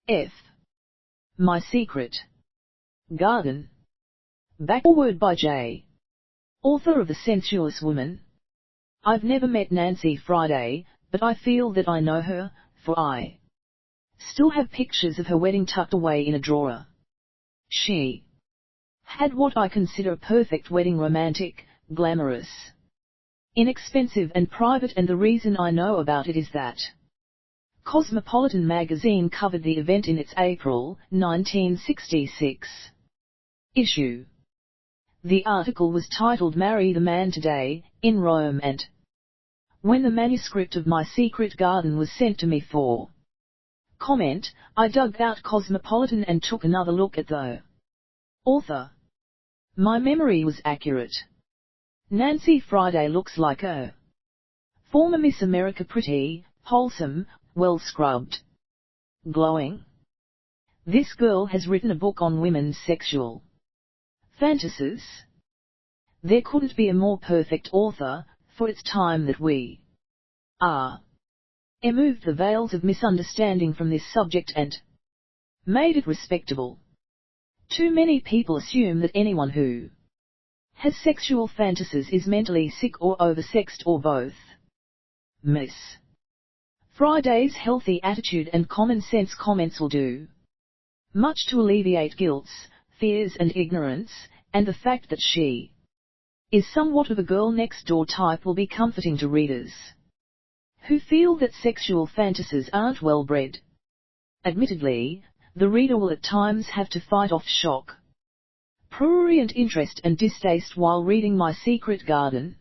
F. My Secret Garden. Backward by J. Author of The Sensuous Woman. I've never met Nancy Friday, but I feel that I know her, for I still have pictures of her wedding tucked away in a drawer. She had what I consider a perfect wedding, romantic, glamorous, inexpensive and private, and the reason I know about it is that Cosmopolitan magazine covered the event in its April 1966 issue. The article was titled "Marry the Man Today, in Rome," and when the manuscript of My Secret Garden was sent to me for comment, I dug out Cosmopolitan and took another look at the author. My memory was accurate. Nancy Friday looks like a former Miss America, pretty, wholesome, well-scrubbed, glowing. This girl has written a book on women's sexual fantasies. There couldn't be a more perfect author, for it's time that we removed the veils of misunderstanding from this subject and made it respectable. Too many people assume that anyone who has sexual fantasies is mentally sick or oversexed or both. Miss Friday's healthy attitude and common sense comments will do much to alleviate guilt, fears and ignorance, and the fact that she is somewhat of a girl next door type will be comforting to readers who feel that sexual fantasies aren't well bred. Admittedly, the reader will at times have to fight off shock, prurient interest and distaste while reading My Secret Garden.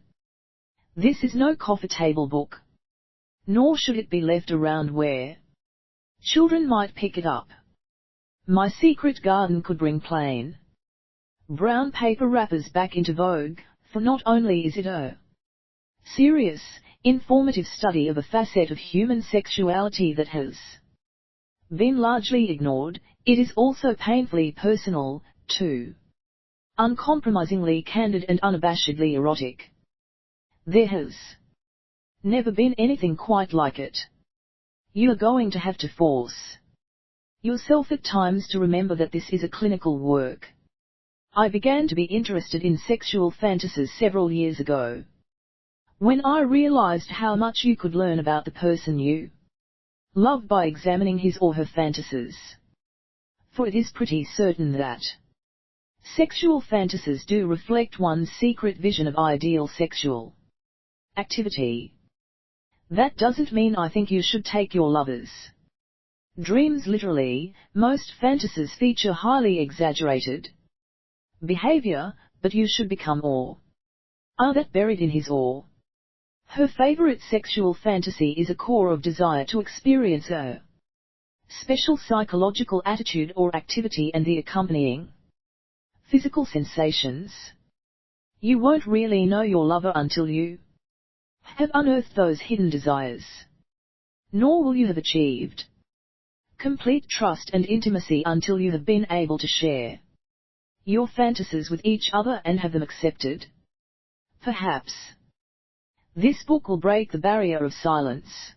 This is no coffee table book, nor should it be left around where children might pick it up. My Secret Garden could bring plain brown paper wrappers back into vogue, for not only is it a serious, informative study of a facet of human sexuality that has been largely ignored, it is also painfully personal, too. Uncompromisingly candid and unabashedly erotic. There has never been anything quite like it. You are going to have to force yourself at times to remember that this is a clinical work. I began to be interested in sexual fantasies several years ago, when I realized how much you could learn about the person you love by examining his or her fantasies. For it is pretty certain that sexual fantasies do reflect one's secret vision of ideal sexual activity. That doesn't mean I think you should take your lover's dreams literally. Most fantasies feature highly exaggerated behavior, but you should become that buried in his or her favorite sexual fantasy is a core of desire to experience a special psychological attitude or activity and the accompanying physical sensations. You won't really know your lover until you have unearthed those hidden desires. Nor will you have achieved complete trust and intimacy until you have been able to share your fantasies with each other and have them accepted. Perhaps this book will break the barrier of silence.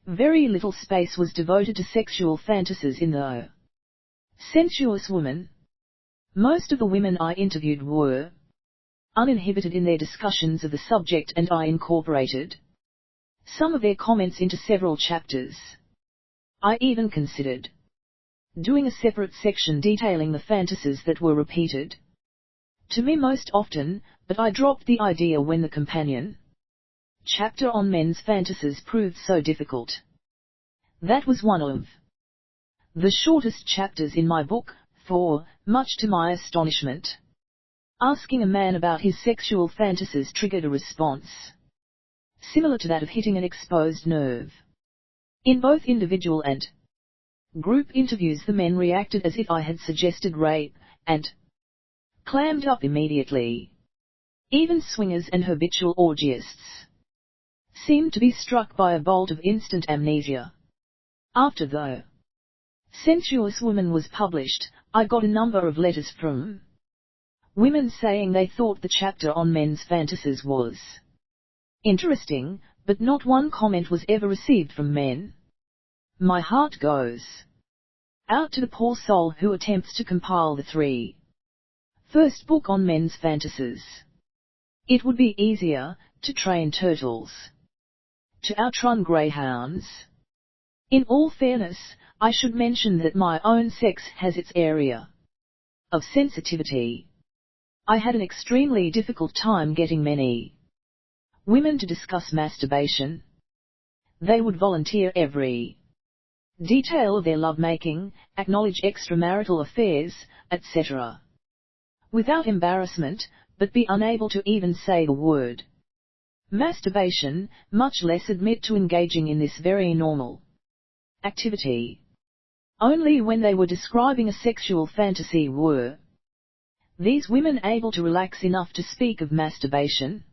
Very little space was devoted to sexual fantasies in The Sensuous Woman. Most of the women I interviewed were uninhibited in their discussions of the subject, and I incorporated some of their comments into several chapters. I even considered doing a separate section detailing the fantasies that were repeated to me most often, but I dropped the idea when the companion chapter on men's fantasies proved so difficult. That was one of the shortest chapters in my book, for, much to my astonishment, asking a man about his sexual fantasies triggered a response similar to that of hitting an exposed nerve. In both individual and group interviews the men reacted as if I had suggested rape, and clammed up immediately. Even swingers and habitual orgiasts seemed to be struck by a bolt of instant amnesia. After The Sensuous Woman was published, I got a number of letters from women saying they thought the chapter on men's fantasies was interesting, but not one comment was ever received from men. My heart goes Out to the poor soul who attempts to compile the first book on men's fantasies. It would be easier to train turtles to outrun greyhounds. In all fairness, I should mention that my own sex has its area of sensitivity. I had an extremely difficult time getting many women to discuss masturbation. They would volunteer every detail of their lovemaking, acknowledge extramarital affairs, etc. without embarrassment, but be unable to even say the word masturbation, much less admit to engaging in this very normal activity. Only when they were describing a sexual fantasy were these women able to relax enough to speak of masturbation.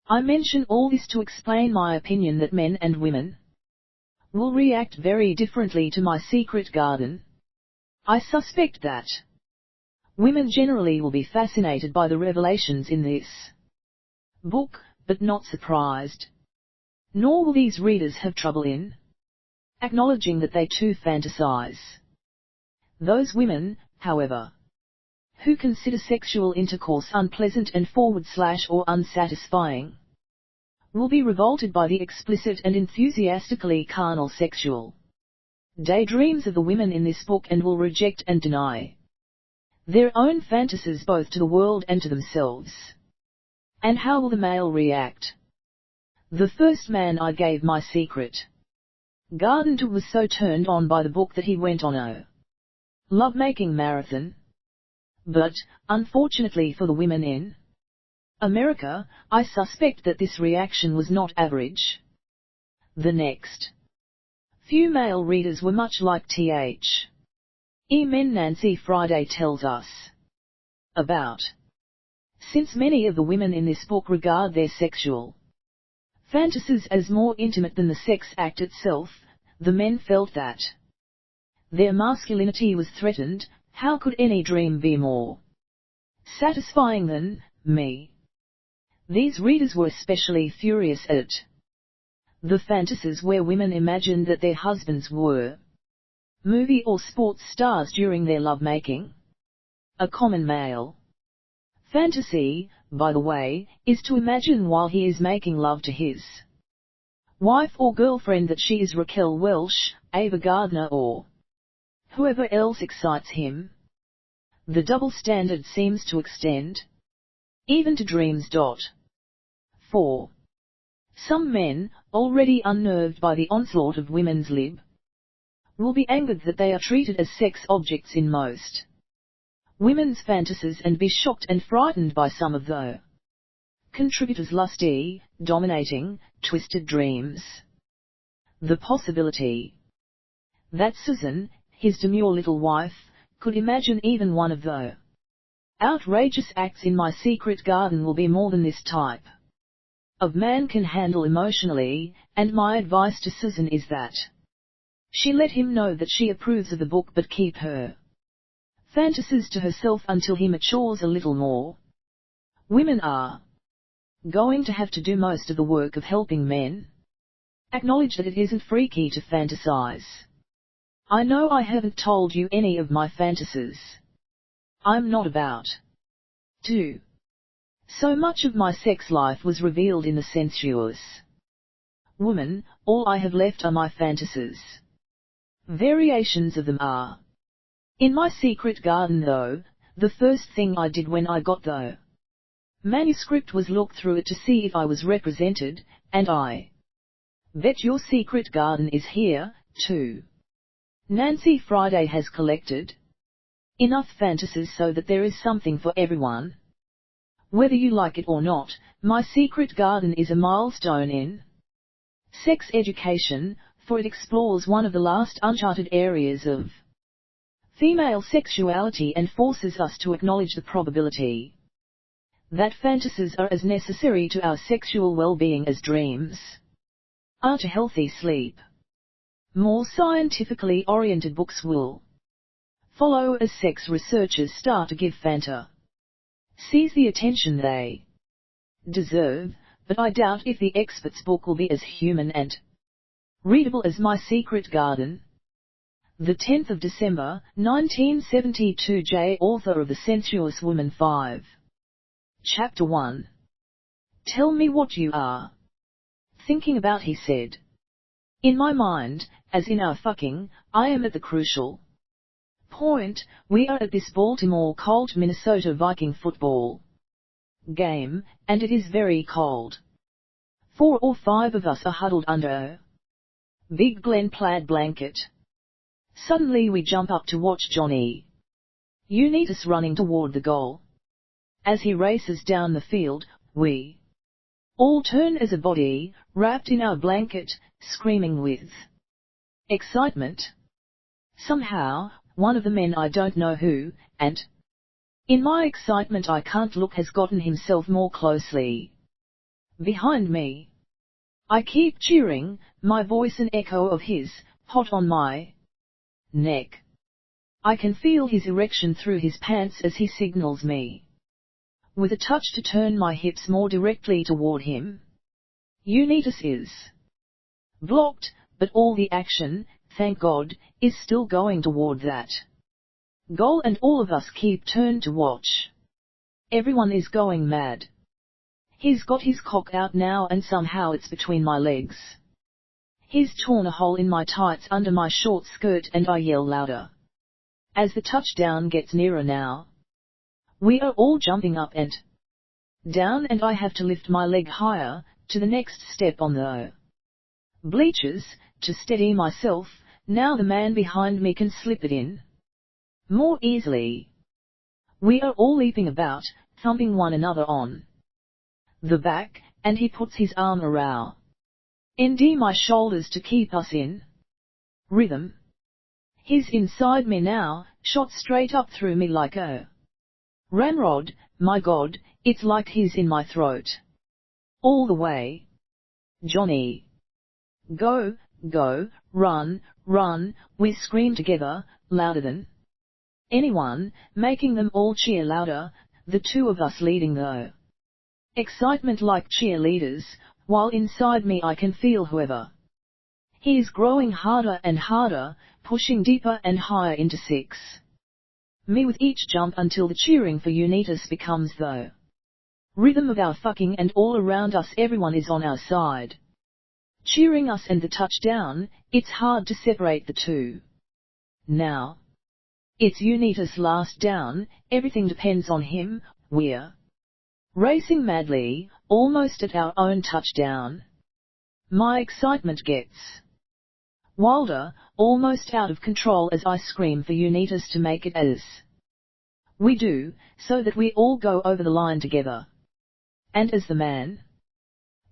I mention all this to explain my opinion that men and women will react very differently to my secret garden. I suspect that women generally will be fascinated by the revelations in this book, but not surprised. Nor will these readers have trouble in acknowledging that they too fantasize. Those women, however, who consider sexual intercourse unpleasant and or unsatisfying, will be revolted by the explicit and enthusiastically carnal sexual daydreams of the women in this book and will reject and deny their own fantasies both to the world and to themselves. And how will the male react? The first man I gave my secret garden to was so turned on by the book that he went on a lovemaking marathon. But, unfortunately for the women in America, I suspect that this reaction was not average. The next few male readers were much like Th. E. Men Nancy Friday tells us about. Since many of the women in this book regard their sexual fantasies as more intimate than the sex act itself, the men felt that their masculinity was threatened. How could any dream be more satisfying than me? These readers were especially furious at the fantasies where women imagined that their husbands were movie or sports stars during their lovemaking. A common male fantasy, by the way, is to imagine while he is making love to his wife or girlfriend that she is Raquel Welch, Ava Gardner or whoever else excites him. The double standard seems to extend even to dreams. 4. Some men, already unnerved by the onslaught of women's lib, will be angered that they are treated as sex objects in most women's fantasies and be shocked and frightened by some of the contributors' lusty, dominating, twisted dreams. The possibility that Susan, his demure little wife, could imagine even one of the outrageous acts in my secret garden will be more than this type of man can handle emotionally, and my advice to Susan is that she let him know that she approves of the book but keep her fantasies to herself until he matures a little more. Women are going to have to do most of the work of helping men acknowledge that it isn't freaky to fantasize. I know I haven't told you any of my fantasies. I'm not about to. So much of my sex life was revealed in the sensuous woman. All I have left are my fantasies. Variations of them are in my secret garden though. The first thing I did when I got the manuscript was look through it to see if I was represented, and I bet your secret garden is here, too. Nancy Friday has collected enough fantasies so that there is something for everyone. Whether you like it or not, my secret garden is a milestone in sex education, for it explores one of the last uncharted areas of female sexuality and forces us to acknowledge the probability that fantasies are as necessary to our sexual well-being as dreams are to healthy sleep. More scientifically oriented books will follow as sex researchers start to give fantasies the attention they deserve, but I doubt if the expert's book will be as human and readable as my secret garden. The 10th of December, 1972. J. Author of The Sensuous Woman 5. Chapter 1. Tell me what you are thinking about, he said. In my mind, as in our fucking, I am at the crucial point. We are at this Baltimore Colt Minnesota Viking football game, and it is very cold. 4 or 5 of us are huddled under a big Glen plaid blanket. Suddenly we jump up to watch Johnny Unitas running toward the goal. As he races down the field, we all turn as a body, wrapped in our blanket, screaming with excitement. Somehow, one of the men, I don't know who, and in my excitement I can't look, has gotten himself more closely behind me. I keep cheering, my voice an echo of his, hot on my neck. I can feel his erection through his pants as he signals me with a touch to turn my hips more directly toward him. Unitas is blocked, but all the action, thank God, is still going toward that goal, and all of us keep turned to watch. Everyone is going mad. He's got his cock out now, and somehow it's between my legs. He's torn a hole in my tights under my short skirt, and I yell louder as the touchdown gets nearer now. We are all jumping up and down, and I have to lift my leg higher, to the next step on the bleachers, to steady myself. Now the man behind me can slip it in more easily. We are all leaping about, thumping one another on the back, and he puts his arm around my shoulders to keep us in rhythm. He's inside me now, shot straight up through me like a ramrod. My God, it's like he's in my throat all the way. Johnny, go, go, run, run, we scream together, louder than anyone, making them all cheer louder, the 2 of us leading the excitement like cheerleaders, while inside me I can feel whoever he is growing harder and harder, pushing deeper and higher into 6. Me with each jump, until the cheering for Unitas becomes the rhythm of our fucking, and all around us everyone is on our side, cheering us and the touchdown. It's hard to separate the two now. It's Unitas' last down, everything depends on him. We're racing madly, almost at our own touchdown. My excitement gets wilder, almost out of control, as I scream for Unitas to make it as we do, so that we all go over the line together. And as the man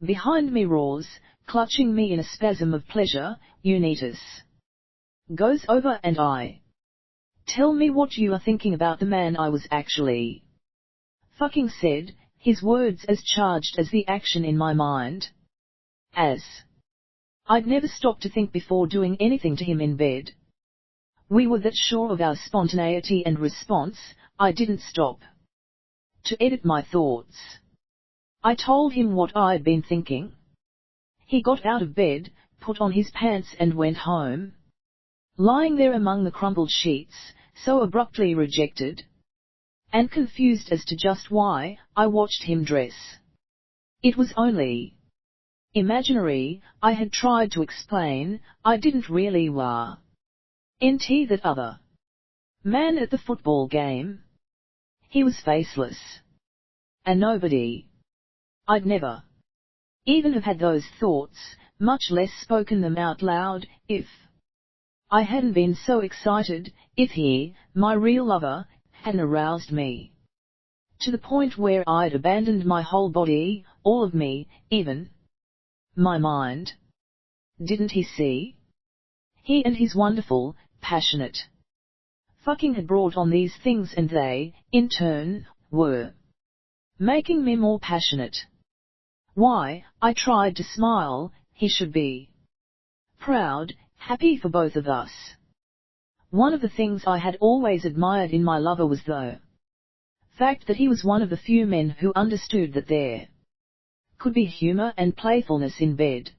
behind me roars, clutching me in a spasm of pleasure, Unitas goes over, and I tell me what you are thinking about, the man I was actually fucking said, his words as charged as the action in my mind. As I'd never stopped to think before doing anything to him in bed. We were that sure of our spontaneity and response, I didn't stop to edit my thoughts. I told him what I'd been thinking. He got out of bed, put on his pants and went home. Lying there among the crumpled sheets, so abruptly rejected and confused as to just why, I watched him dress. It was only imaginary, I had tried to explain, I didn't really nt that other man at the football game. He was faceless. A nobody. I'd never even have had those thoughts, much less spoken them out loud, if I hadn't been so excited, if he, my real lover, hadn't aroused me to the point where I'd abandoned my whole body, all of me, even my mind. Didn't he see? He and his wonderful, passionate fucking had brought on these things, and they, in turn, were making me more passionate. Why, I tried to smile. He should be proud, happy for both of us. One of the things I had always admired in my lover was the fact that he was one of the few men who understood that there could be humor and playfulness in bed.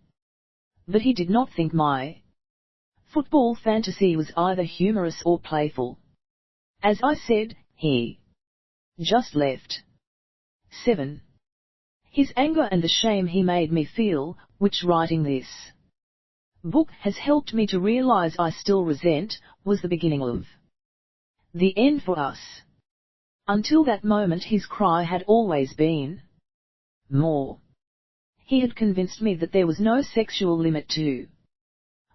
But he did not think my Football fantasy was either humorous or playful. As I said, he just left. 7. His anger and the shame he made me feel, which writing this book has helped me to realize I still resent, was the beginning of the end for us. Until that moment his cry had always been more. He had convinced me that there was no sexual limit to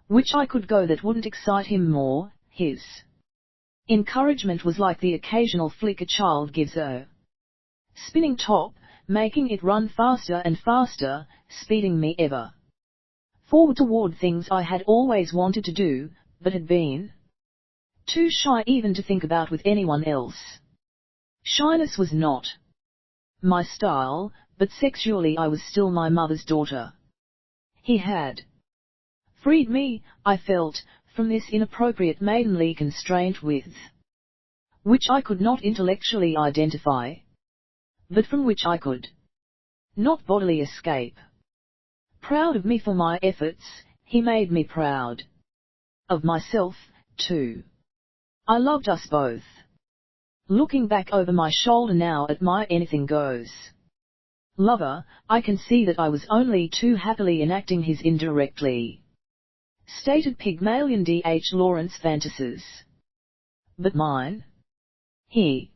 which I could go that wouldn't excite him more. His encouragement was like the occasional flick a child gives a spinning top, making it run faster and faster, speeding me ever forward toward things I had always wanted to do, but had been too shy even to think about with anyone else. Shyness was not my style, but sexually I was still my mother's daughter. He had freed me, I felt, from this inappropriate maidenly constraint with which I could not intellectually identify, but from which I could not bodily escape. Proud of me for my efforts, he made me proud of myself, too. I loved us both. Looking back over my shoulder now at my anything goes lover, I can see that I was only too happily enacting his indirectly stated Pygmalion D.H. Lawrence fantasies. But mine? He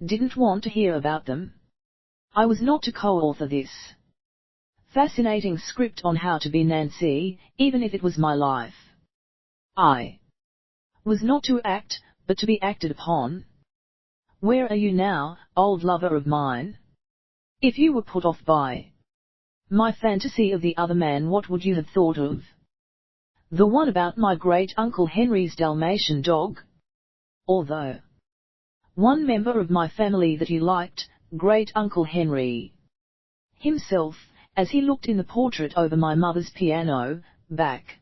didn't want to hear about them. I was not to co-author this fascinating script on how to be Nancy, even if it was my life. I was not to act, but to be acted upon. Where are you now, old lover of mine? If you were put off by my fantasy of the other man, what would you have thought of the one about my great-uncle Henry's Dalmatian dog? Although one member of my family that you liked, great-uncle Henry himself, as he looked in the portrait over my mother's piano, back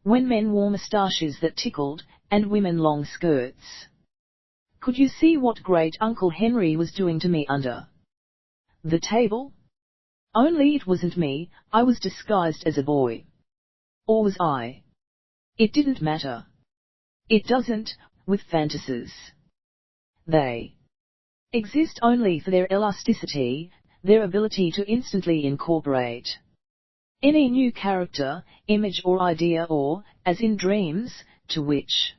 when men wore moustaches that tickled, and women long skirts. Could you see what great-uncle Henry was doing to me under the table? Only it wasn't me, I was disguised as a boy. Or was I? It didn't matter. It doesn't, with fantasies. They exist only for their elasticity, their ability to instantly incorporate any new character, image or idea or, as in dreams, to which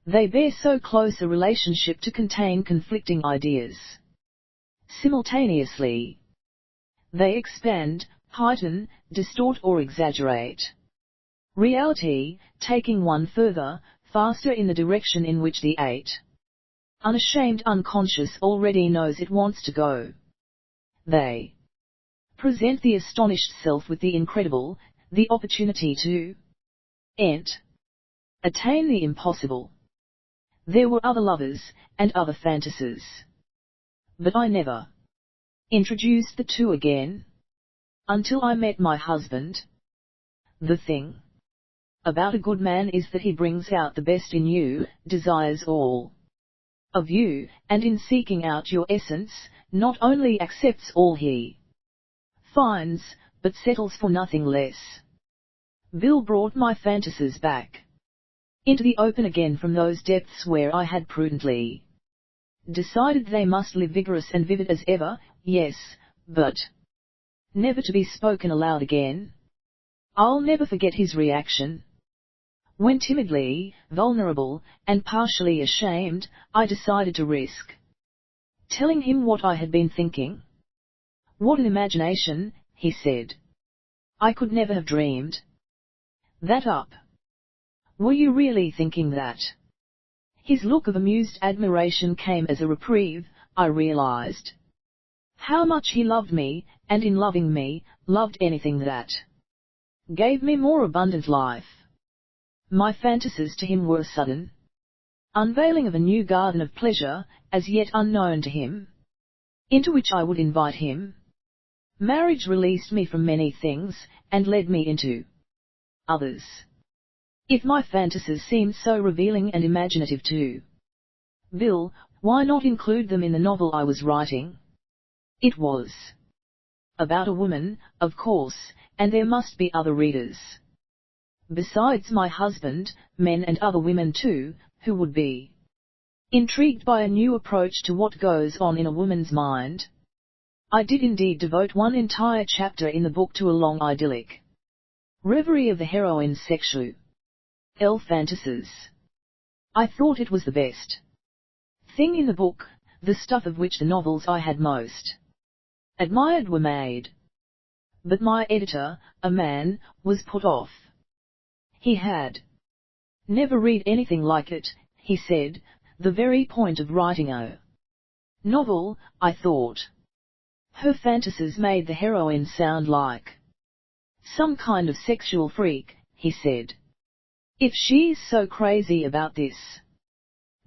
they bear so close a relationship to contain conflicting ideas. Simultaneously, they expand, heighten, distort or exaggerate reality, taking one further, faster in the direction in which the unashamed unconscious already knows it wants to go. They present the astonished self with the incredible, the opportunity to attain the impossible. There were other lovers, and other fantasies. But I never introduced the two again. Until I met my husband. The thing about a good man is that he brings out the best in you, desires all of you, and in seeking out your essence, not only accepts all he finds, but settles for nothing less. Bill brought my fantasies back into the open again from those depths where I had prudently decided they must live vigorous and vivid as ever, yes, but never to be spoken aloud again. I'll never forget his reaction. When timidly, vulnerable, and partially ashamed, I decided to risk telling him what I had been thinking. What an imagination, he said. I could never have dreamed that up. Were you really thinking that? His look of amused admiration came as a reprieve. I realized how much he loved me, and in loving me, loved anything that gave me more abundant life. My fantasies to him were a sudden unveiling of a new garden of pleasure, as yet unknown to him, into which I would invite him. Marriage released me from many things, and led me into others. If my fantasies seemed so revealing and imaginative to Bill, why not include them in the novel I was writing? It was about a woman, of course, and there must be other readers. besides my husband, men and other women too, who would be intrigued by a new approach to what goes on in a woman's mind. I did indeed devote one entire chapter in the book to a long idyllic reverie of the heroine's sexual fantasies. I thought it was the best thing in the book, the stuff of which the novels I had most admired were made. But my editor, a man, was put off. He had never read anything like it, he said. The very point of writing a novel, I thought. Her fantasies made the heroine sound like some kind of sexual freak, he said. If she's so crazy about this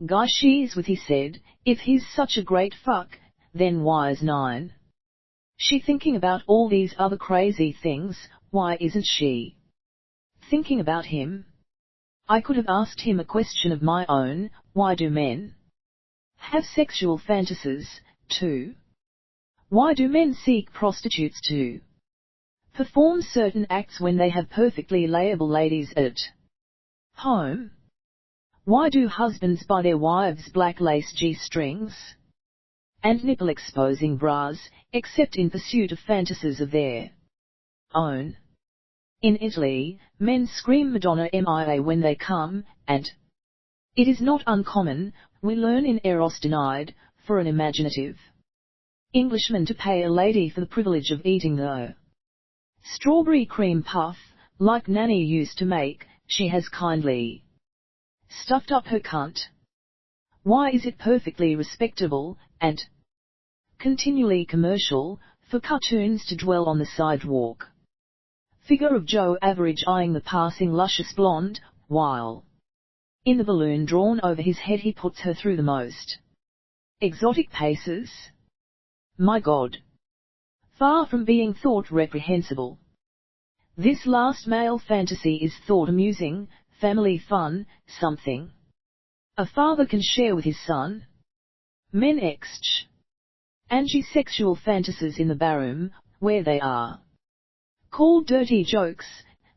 guy she's with, he said, if he's such a great fuck, then why is she thinking about all these other crazy things? Why isn't she thinking about him? I could have asked him a question of my own: why do men have sexual fantasies, too? Why do men seek prostitutes to perform certain acts when they have perfectly layable ladies at home? Why do husbands buy their wives black lace G-strings and nipple-exposing bras, except in pursuit of fantasies of their own? In Italy, men scream Madonna Mia when they come, and it is not uncommon, we learn in Eros Denied, for an imaginative Englishman to pay a lady for the privilege of eating the strawberry cream puff, like Nanny used to make. She has kindly stuffed up her cunt. Why is it perfectly respectable, and continually commercial, for cartoons to dwell on the sidewalk figure of Joe Average eyeing the passing luscious blonde, while in the balloon drawn over his head he puts her through the most exotic paces? My God! Far from being thought reprehensible, this last male fantasy is thought amusing, family fun, something a father can share with his son. Men ex Angie sexual fantasies in the barroom, where they are called dirty jokes.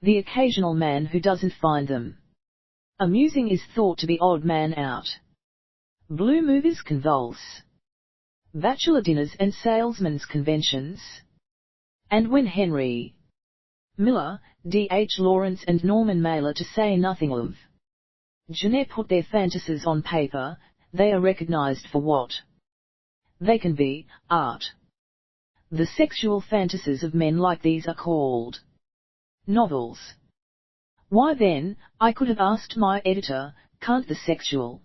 The occasional man who doesn't find them amusing is thought to be odd man out. Blue movies convulse bachelor dinners and salesmen's conventions. And when Henry Miller, D.H. Lawrence and Norman Mailer, to say nothing of Genet, put their fantasies on paper, they are recognized for what they can be, art. The sexual fantasies of men like these are called novels. Why then, I could have asked my editor, can't the sexual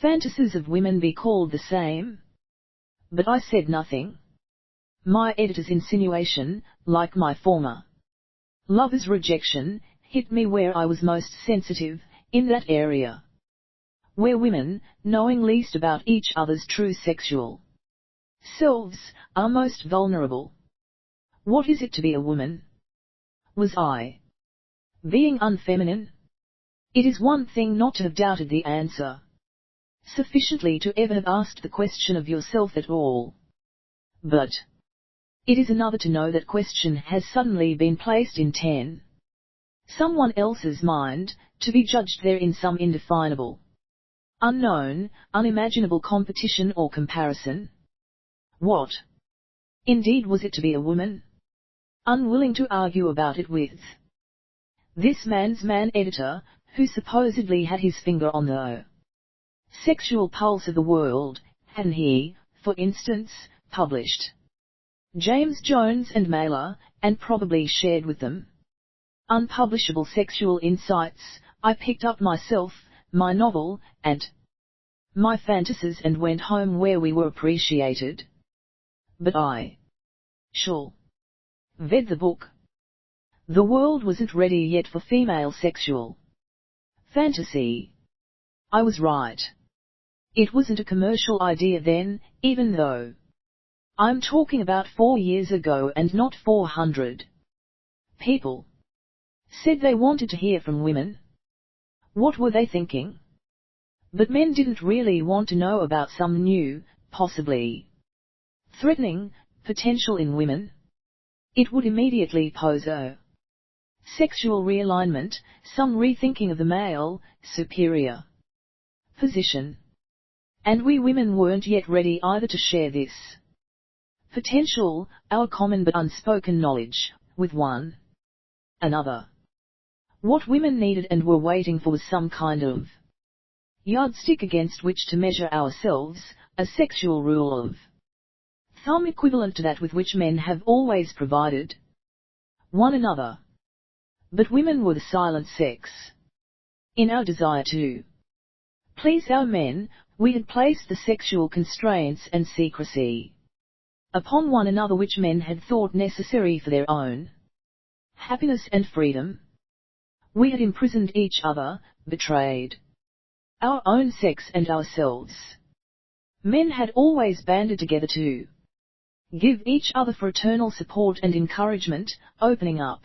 fantasies of women be called the same? But I said nothing. My editor's insinuation, like my former lover's rejection, hit me where I was most sensitive, in that area where women, knowing least about each other's true sexual selves, are most vulnerable. What is it to be a woman? Was I being unfeminine? It is one thing not to have doubted the answer sufficiently to ever have asked the question of yourself at all. But it is another to know that question has suddenly been placed in someone else's mind, to be judged there in some indefinable, unknown, unimaginable competition or comparison. What, indeed, was it to be a woman? Unwilling to argue about it with this man's man-editor, who supposedly had his finger on the sexual pulse of the world, hadn't he, for instance, published James Jones and Mailer, and probably shared with them unpublishable sexual insights? I picked up myself, my novel, and my fantasies and went home where we were appreciated. But I shall read the book. The world wasn't ready yet for female sexual fantasy. I was right. It wasn't a commercial idea then, even though I'm talking about 4 years ago and not 400. People said they wanted to hear from women. What were they thinking? But men didn't really want to know about some new, possibly threatening, potential in women. It would immediately pose a sexual realignment, some rethinking of the male, superior position. And we women weren't yet ready either to share this potential, our common but unspoken knowledge, with one another. What women needed and were waiting for was some kind of yardstick against which to measure ourselves, a sexual rule of thumb equivalent to that with which men have always provided one another. But women were the silent sex. In our desire to please our men, we had placed the sexual constraints and secrecy upon one another which men had thought necessary for their own happiness and freedom. We had imprisoned each other, betrayed our own sex and ourselves. Men had always banded together to give each other fraternal support and encouragement, opening up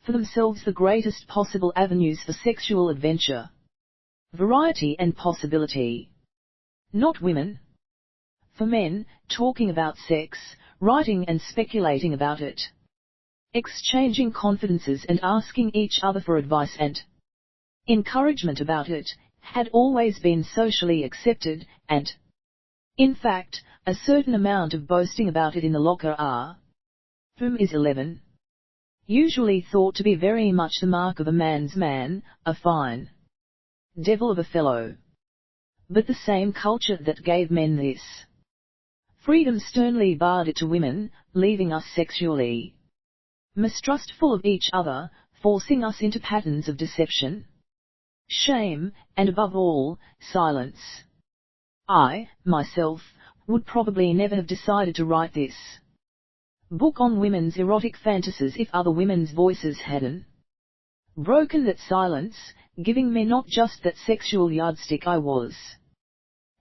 for themselves the greatest possible avenues for sexual adventure, variety and possibility. Not women. For men, talking about sex, writing and speculating about it, exchanging confidences and asking each other for advice and encouragement about it, had always been socially accepted, and, in fact, a certain amount of boasting about it in the locker room is 11. Usually thought to be very much the mark of a man's man, a fine devil of a fellow. But the same culture that gave men this freedom sternly barred it to women, leaving us sexually mistrustful of each other, forcing us into patterns of deception, shame, and above all, silence. I, myself, would probably never have decided to write this book on women's erotic fantasies if other women's voices hadn't broken that silence, giving me not just that sexual yardstick I was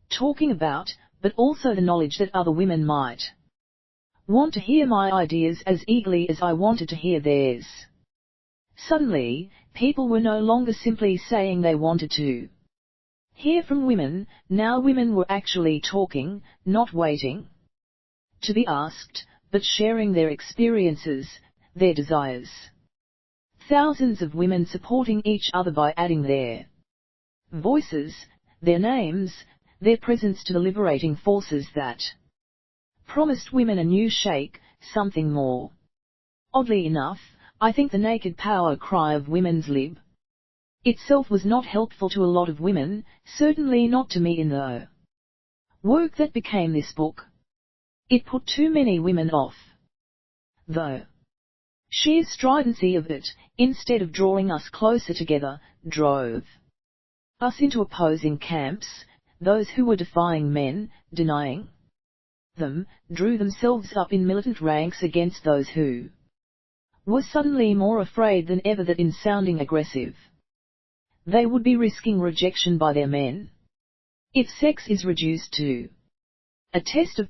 talking about, but also the knowledge that other women might want to hear my ideas as eagerly as I wanted to hear theirs. Suddenly, people were no longer simply saying they wanted to hear from women, now women were actually talking, not waiting to be asked, but sharing their experiences, their desires. Thousands of women supporting each other by adding their voices, their names, their presence to the liberating forces that promised women a new shake, something more. Oddly enough, I think the naked power cry of women's lib itself was not helpful to a lot of women, certainly not to me in the work that became this book. It put too many women off. The sheer stridency of it, instead of drawing us closer together, drove us into opposing camps. Those who were defying men, denying them, drew themselves up in militant ranks against those who were suddenly more afraid than ever that in sounding aggressive, they would be risking rejection by their men. If sex is reduced to a test of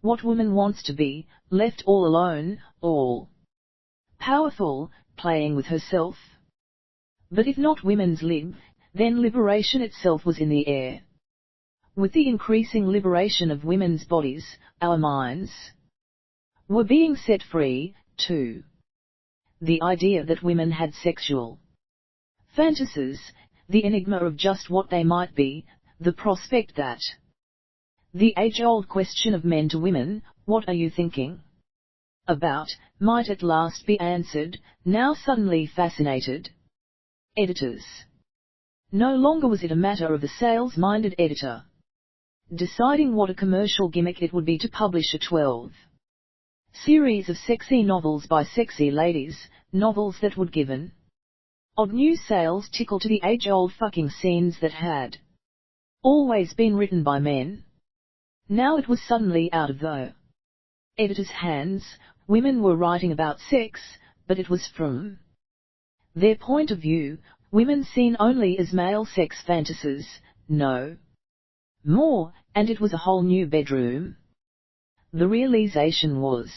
what woman wants to be, left all alone, all powerful, playing with herself. But if not women's lib, then liberation itself was in the air. With the increasing liberation of women's bodies, our minds were being set free, too. The idea that women had sexual fantasies, the enigma of just what they might be, the prospect that the age-old question of men to women, what are you thinking about, might at last be answered, now suddenly fascinated editors. No longer was it a matter of the sales-minded editor deciding what a commercial gimmick it would be to publish a 12 series of sexy novels by sexy ladies, novels that would give an odd new sales tickle to the age-old fucking scenes that had always been written by men. Now it was suddenly out of the editor's hands. Women were writing about sex, but it was from their point of view, women seen only as male sex fantasies, no more, and it was a whole new bedroom. The realization was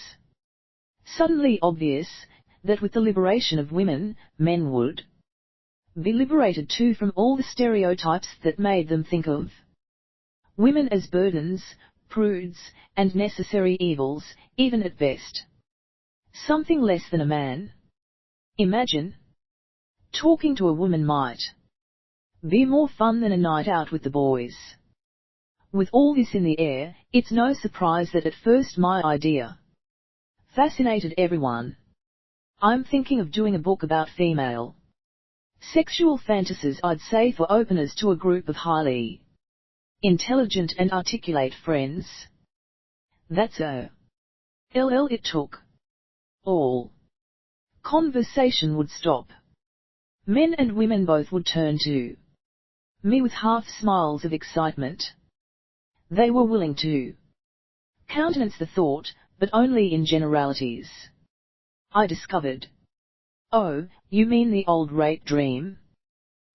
suddenly obvious that with the liberation of women, men would be liberated too from all the stereotypes that made them think of women as burdens, prudes, and necessary evils, even at best. Something less than a man. Imagine. Talking to a woman might be more fun than a night out with the boys. With all this in the air, it's no surprise that at first my idea fascinated everyone. I'm thinking of doing a book about female sexual fantasies, I'd say, for openers to a group of highly intelligent and articulate friends. That's it took. All conversation would stop. Men and women both would turn to me with half smiles of excitement. They were willing to countenance the thought, but only in generalities. I discovered. Oh, you mean the old rape dream?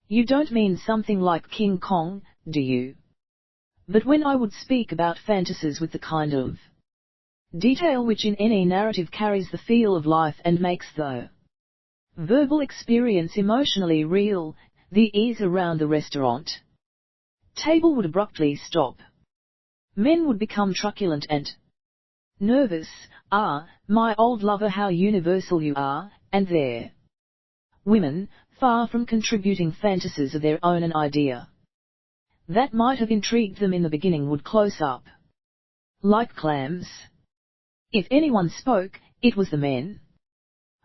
You don't mean something like King Kong, do you? But when I would speak about fantasies with the kind of detail which in any narrative carries the feel of life and makes the verbal experience emotionally real, the ease around the restaurant table would abruptly stop. Men would become truculent and nervous. Ah, my old lover, how universal you are, and their women, far from contributing fantasies of their own, an idea that might have intrigued them in the beginning would close up like clams. If anyone spoke, it was the men.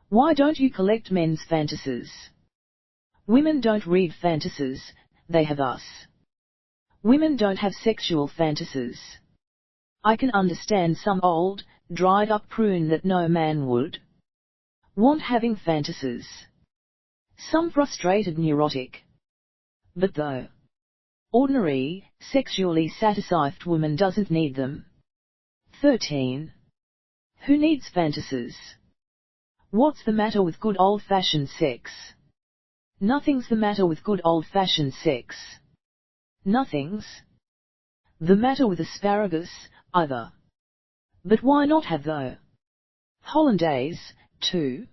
Why don't you collect men's fantasies? Women don't read fantasies, they have us. Women don't have sexual fantasies. I can understand some old, dried-up prune that no man would want having fantasies. Some frustrated neurotic. But the ordinary, sexually satisfied woman doesn't need them. 13. Who needs fantasies? What's the matter with good old-fashioned sex? Nothing's the matter with good old-fashioned sex. Nothing's the matter with asparagus, either. But why not have the hollandaise, too?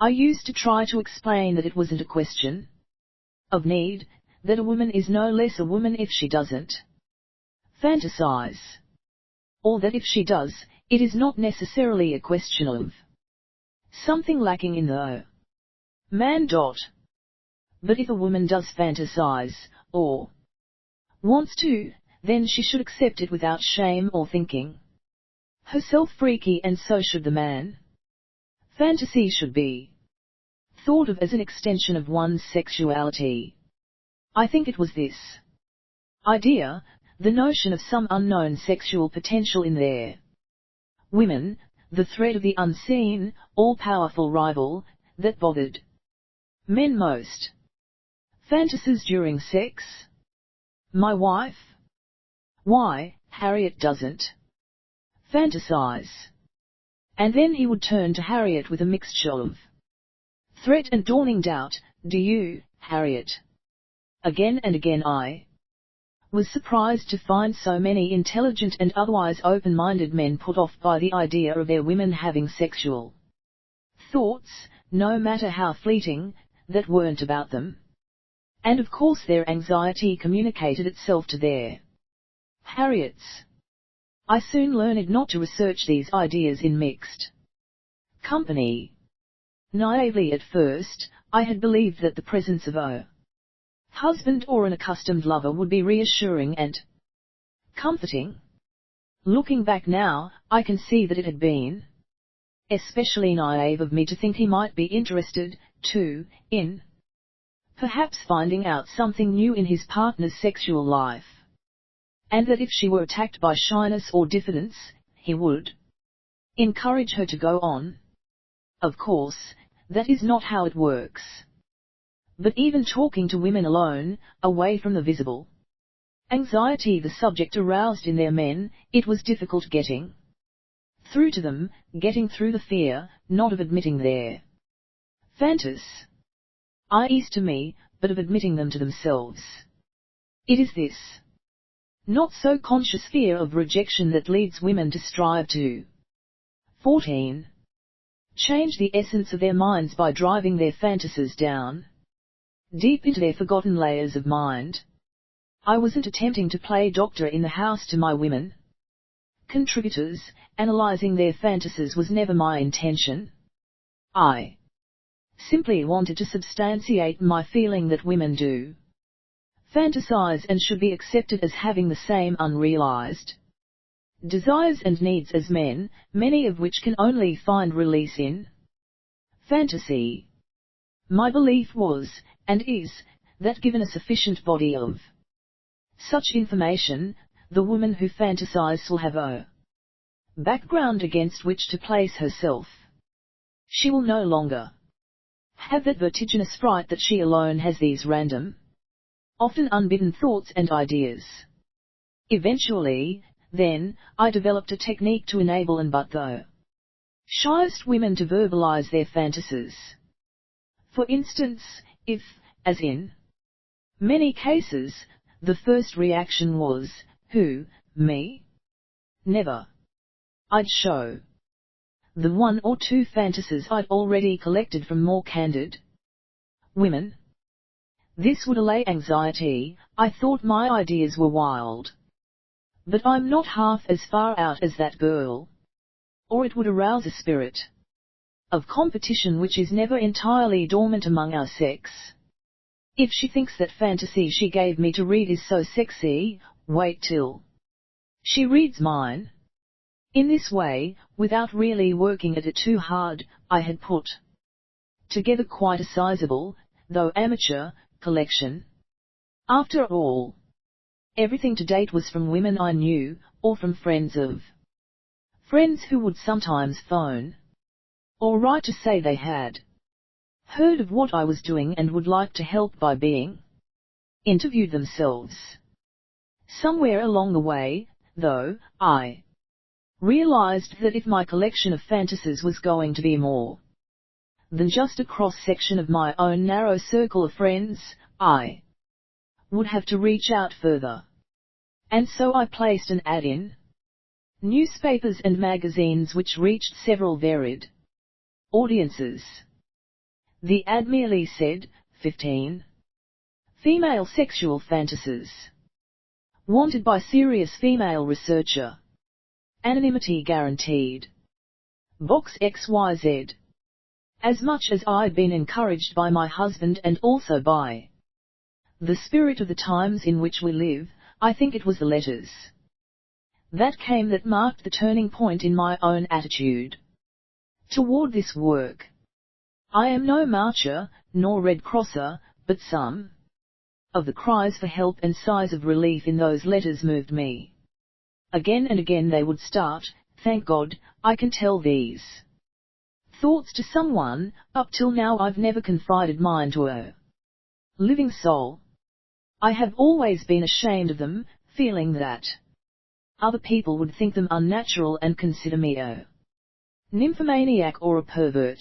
I used to try to explain that it wasn't a question of need, that a woman is no less a woman if she doesn't fantasize. Or that if she does, it is not necessarily a question of something lacking in the man. But if a woman does fantasize, or wants to, then she should accept it without shame or thinking herself freaky, and so should the man. Fantasy should be thought of as an extension of one's sexuality. I think it was this idea, the notion of some unknown sexual potential in their women, the threat of the unseen, all-powerful rival, that bothered men most. Fantasies during sex? My wife? Why, Harriet doesn't fantasize. And then he would turn to Harriet with a mixture of threat and dawning doubt. Do you, Harriet? Again and again I was surprised to find so many intelligent and otherwise open-minded men put off by the idea of their women having sexual thoughts, no matter how fleeting, that weren't about them. And of course their anxiety communicated itself to their Harriets. I soon learned not to research these ideas in mixed company. Naively at first, I had believed that the presence of a husband or an accustomed lover would be reassuring and comforting. Looking back now, I can see that it had been especially naive of me to think he might be interested, too, in perhaps finding out something new in his partner's sexual life. And that if she were attacked by shyness or diffidence, he would encourage her to go on. Of course, that is not how it works. But even talking to women alone, away from the visible anxiety the subject aroused in their men, it was difficult getting through to them, getting through the fear, not of admitting their fantasies to me, but of admitting them to themselves. It is this not so conscious fear of rejection that leads women to strive to 14. Change the essence of their minds by driving their fantasies down deep into their forgotten layers of mind. I wasn't attempting to play doctor in the house to my women. contributors, analyzing their fantasies was never my intention. I simply wanted to substantiate my feeling that women do fantasize and should be accepted as having the same unrealized desires and needs as men, many of which can only find release in fantasy. My belief was, and is, that given a sufficient body of such information, the woman who fantasizes will have a background against which to place herself. She will no longer have that vertiginous fright that she alone has these random, often unbidden thoughts and ideas. Eventually, then, I developed a technique to enable and but the shyest women to verbalize their fantasies. For instance, if, as in many cases, the first reaction was, who, me? Never. I'd show the one or two fantasies I'd already collected from more candid women. This would allay anxiety. I thought my ideas were wild. But I'm not half as far out as that girl. Or it would arouse a spirit of competition which is never entirely dormant among our sex. If she thinks that fantasy she gave me to read is so sexy, wait till she reads mine. In this way, without really working at it too hard, I had put together quite a sizable, though amateur, collection. After all, everything to date was from women I knew, or from friends of friends who would sometimes phone or write to say they had heard of what I was doing and would like to help by being interviewed themselves. Somewhere along the way, though, I realized that if my collection of fantasies was going to be more than just a cross-section of my own narrow circle of friends, I would have to reach out further. And so I placed an ad in newspapers and magazines which reached several varied audiences. The ad merely said, 15 female sexual fantasies wanted by serious female researcher. Anonymity guaranteed. Box XYZ. As much as I'd been encouraged by my husband and also by the spirit of the times in which we live, I think it was the letters that came that marked the turning point in my own attitude toward this work. I am no marcher, nor Red Crosser, but some of the cries for help and sighs of relief in those letters moved me. Again and again they would start, thank God, I can tell these thoughts to someone. Up till now I've never confided mine to a living soul. I have always been ashamed of them, feeling that other people would think them unnatural and consider me a nymphomaniac or a pervert.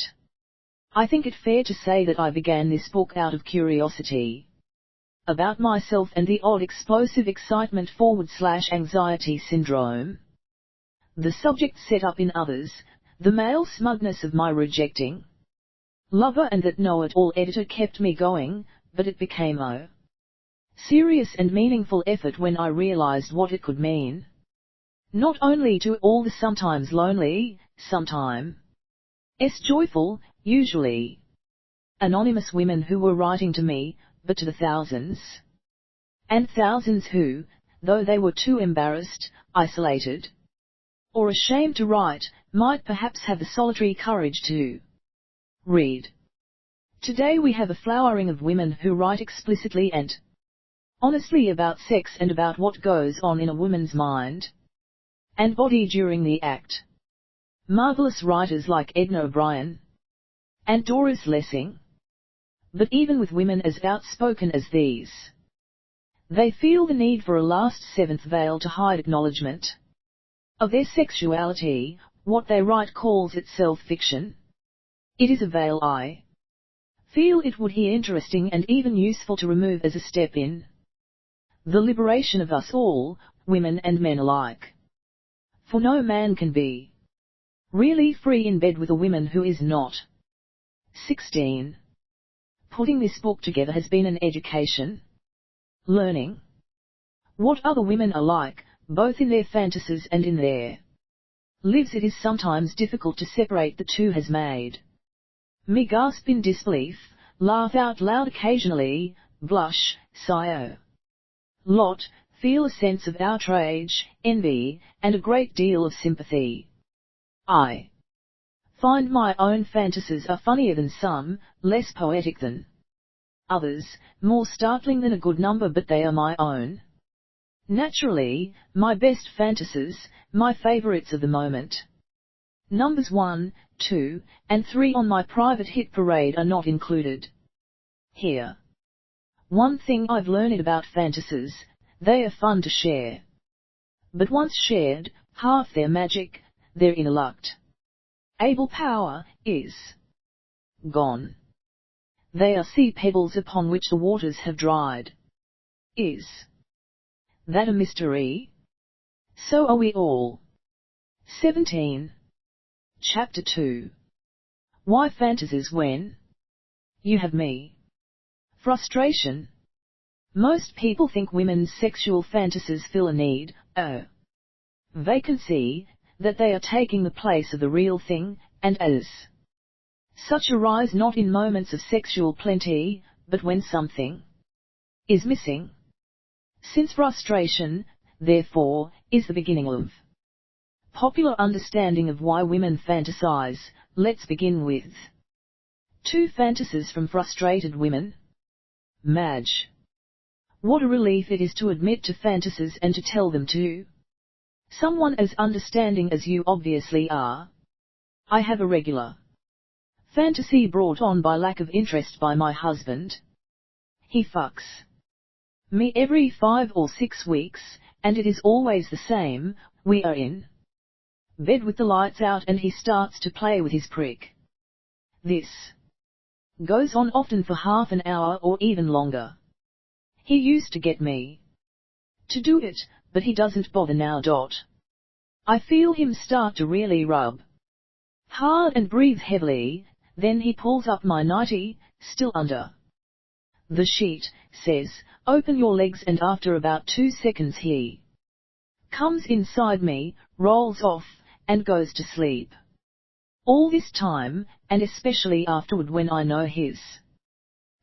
I think it fair to say that I began this book out of curiosity about myself and the odd explosive excitement / anxiety syndrome the subject set up in others, the male smugness of my rejecting lover and that know-it-all editor kept me going, but it became a serious and meaningful effort when I realized what it could mean. Not only to all the sometimes lonely, sometimes joyful, usually anonymous women who were writing to me, but to the thousands and thousands who, though they were too embarrassed, isolated, or ashamed to write, might perhaps have the solitary courage to read. Today we have a flowering of women who write explicitly and honestly about sex and about what goes on in a woman's mind and body during the act. Marvelous writers like Edna O'Brien and Doris Lessing. But even with women as outspoken as these, they feel the need for a last seventh veil to hide acknowledgement of their sexuality. What they write calls itself fiction. It is a veil I feel it would be interesting and even useful to remove as a step in the liberation of us all, women and men alike. For no man can be really free in bed with a woman who is not 16. Putting this book together has been an education. Learning what other women are like, both in their fantasies and in their lives. It is sometimes difficult to separate the two. Has made me gasp in disbelief, laugh out loud occasionally, blush, sigh a lot, feel a sense of outrage, envy, and a great deal of sympathy. I find my own fantasies are funnier than some, less poetic than others, more startling than a good number, but they are my own. Naturally, my best fantasies, my favorites of the moment. Numbers 1, 2, and 3 on my private hit parade are not included here. One thing I've learned about fantasies: they are fun to share. But once shared, half their magic, their intellect, able power, is gone. They are sea pebbles upon which the waters have dried. Is that a mystery? So are we all. 17. Chapter 2. Why fantasies when you have me? Frustration. Most people think women's sexual fantasies fill a need, a vacancy, that they are taking the place of the real thing, and as such arise not in moments of sexual plenty, but when something is missing. Since frustration, therefore, is the beginning of popular understanding of why women fantasize, let's begin with 2 fantasies from frustrated women. Madge. What a relief it is to admit to fantasies and to tell them to someone as understanding as you obviously are. I have a regular fantasy brought on by lack of interest by my husband. He fucks me every 5 or 6 weeks, and it is always the same. We are in bed with the lights out and he starts to play with his prick. This goes on often for half an hour or even longer. He used to get me to do it, but he doesn't bother now. I feel him start to really rub hard and breathe heavily, then he pulls up my nightie, still under the sheet, says, "Open your legs," and after about 2 seconds he comes inside me, rolls off, and goes to sleep. All this time, and especially afterward when I know he's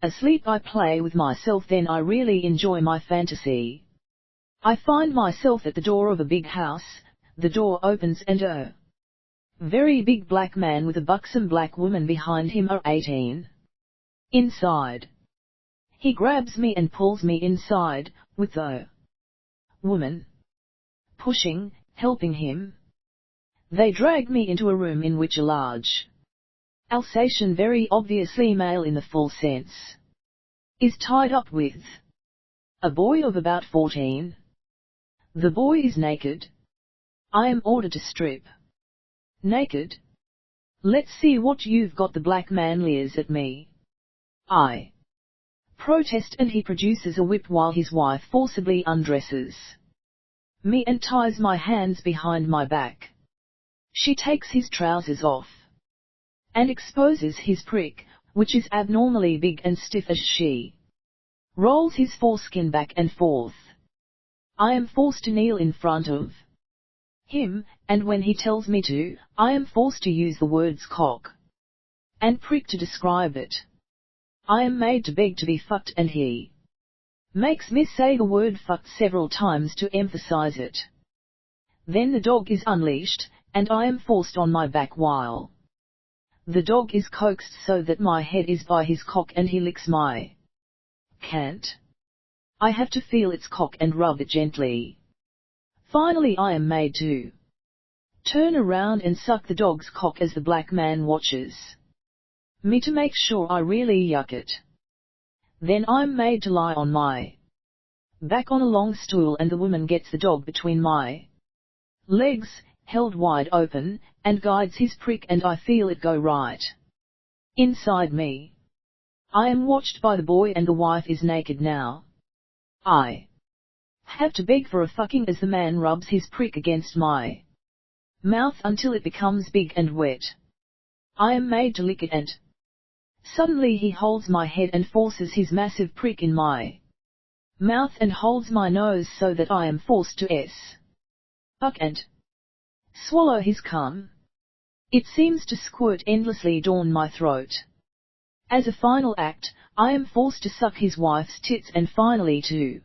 asleep, I play with myself. Then I really enjoy my fantasy. I find myself at the door of a big house, the door opens and a very big black man with a buxom black woman behind him are 18 inside. He grabs me and pulls me inside, with the woman pushing, helping him. They drag me into a room in which a large Alsatian, very obviously male in the full sense, is tied up with a boy of about 14. The boy is naked. I am ordered to strip naked. "Let's see what you've got," the black man leers at me. I protest and he produces a whip while his wife forcibly undresses me and ties my hands behind my back. She takes his trousers off and exposes his prick, which is abnormally big and stiff, as she rolls his foreskin back and forth. I am forced to kneel in front of him, and when he tells me to, I am forced to use the words cock and prick to describe it. I am made to beg to be fucked, and he makes me say the word fucked several times to emphasize it. Then the dog is unleashed, and I am forced on my back while the dog is coaxed so that my head is by his cock and he licks my cant. I have to feel its cock and rub it gently. Finally I am made to turn around and suck the dog's cock as the black man watches me to make sure I really yuck it. Then I'm made to lie on my back on a long stool, and the woman gets the dog between my legs, held wide open, and guides his prick, and I feel it go right inside me. I am watched by the boy and the wife is naked now. I have to beg for a fucking as the man rubs his prick against my mouth until it becomes big and wet. I am made to lick it, and suddenly he holds my head and forces his massive prick in my mouth and holds my nose so that I am forced to suck and swallow his cum. It seems to squirt endlessly down my throat. As a final act, I am forced to suck his wife's tits and finally to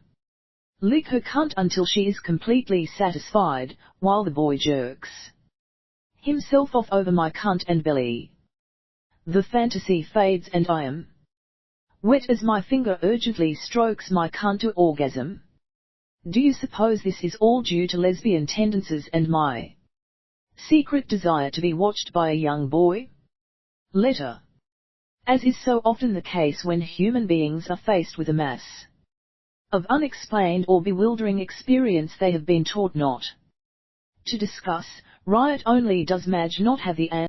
lick her cunt until she is completely satisfied, while the boy jerks himself off over my cunt and belly. The fantasy fades and I am wet as my finger urgently strokes my cunt to orgasm. Do you suppose this is all due to lesbian tendencies and my secret desire to be watched by a young boy? Letter. As is so often the case when human beings are faced with a mass of unexplained or bewildering experience they have been taught not to discuss, right only does Madge not have the answer.